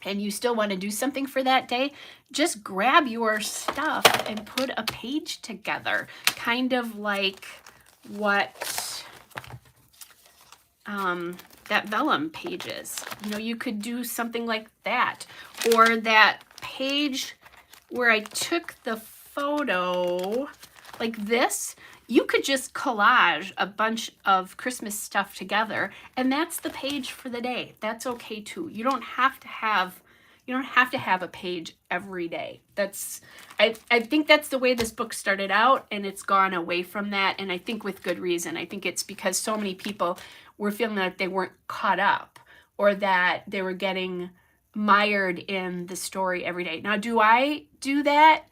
and you still want to do something for that day, just grab your stuff and put a page together, kind of like what that vellum page is. You know, you could do something like that, or that page where I took the photo like this. You could just collage a bunch of Christmas stuff together, and that's the page for the day. That's okay too. You don't have to have a page every day. I think that's the way this book started out, and it's gone away from that, and I think with good reason. I think it's because so many people were feeling like they weren't caught up or that they were getting mired in the story every day. Now, do I do that?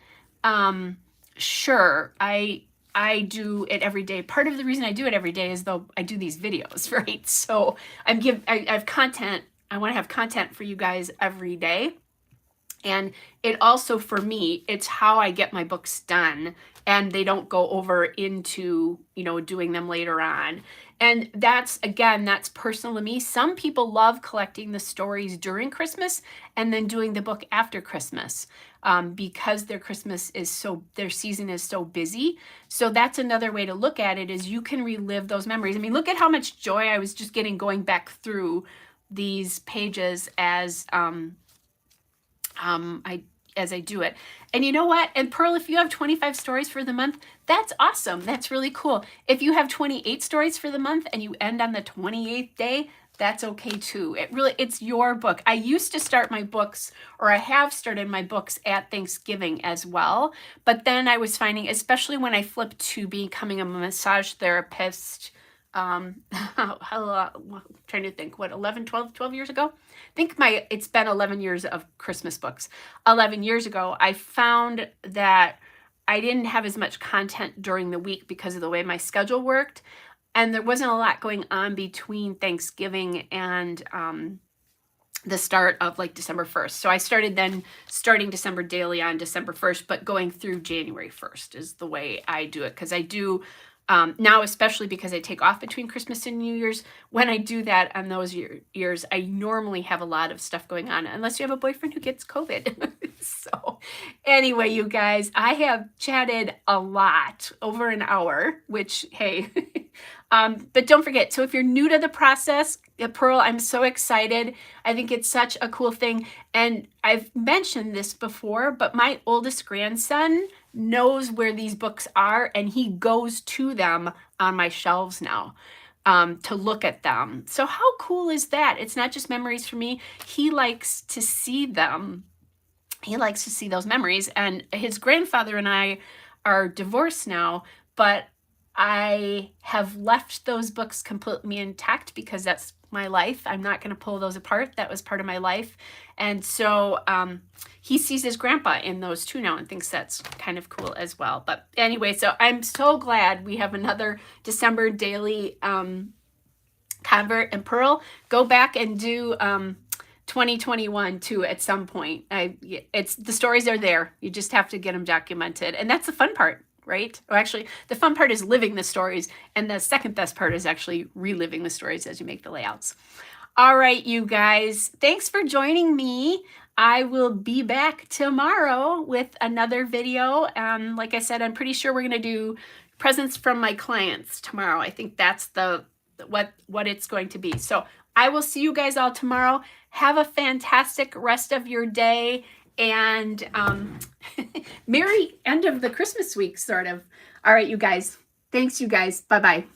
Sure. I do it every day. Part of the reason I do it every day is though I do these videos, right? So I have content. I want to have content for you guys every day. And it also, for me, it's how I get my books done, and they don't go over into, doing them later on. And that's, again, that's personal to me. Some people love collecting the stories during Christmas and then doing the book after Christmas, because their season is so busy. So that's another way to look at it, is you can relive those memories. I mean, look at how much joy I was just getting going back through these pages as I do it. And you know what? And Pearl, if you have 25 stories for the month, that's awesome. That's really cool. If you have 28 stories for the month and you end on the 28th day, that's okay too. It's your book. I used to start my books, or I have started my books at Thanksgiving as well. But then I was finding, especially when I flipped to becoming a massage therapist, I'm trying to think, 12 years ago? I think it's been 11 years of Christmas books. 11 years ago, I found that I didn't have as much content during the week because of the way my schedule worked. And there wasn't a lot going on between Thanksgiving and the start of like December 1st. So I started starting December Daily on December 1st, but going through January 1st is the way I do it. Because I do now, especially because I take off between Christmas and New Year's, when I do that on those years, I normally have a lot of stuff going on, unless you have a boyfriend who gets COVID. So anyway, you guys, I have chatted a lot, over an hour, which, hey, but don't forget, so if you're new to the process, Pearl, I'm so excited. I think it's such a cool thing. And I've mentioned this before, but my oldest grandson knows where these books are, and he goes to them on my shelves now to look at them. So how cool is that? It's not just memories for me. He likes to see them. He likes to see those memories. And his grandfather and I are divorced now, but I have left those books completely intact because that's my life. I'm not going to pull those apart. That was part of my life. And so he sees his grandpa in those too now and thinks that's kind of cool as well. But anyway, so I'm so glad we have another December Daily Convert. And Pearl, go back and do 2021 too at some point. The stories are there. You just have to get them documented. And that's the fun part, right? Or actually, the fun part is living the stories. And the second best part is actually reliving the stories as you make the layouts. All right, you guys, thanks for joining me. I will be back tomorrow with another video. Like I said, I'm pretty sure we're going to do presents from my clients tomorrow. I think that's what it's going to be. So I will see you guys all tomorrow. Have a fantastic rest of your day, and merry end of the Christmas week, sort of. All right, you guys. Thanks, you guys. Bye-bye.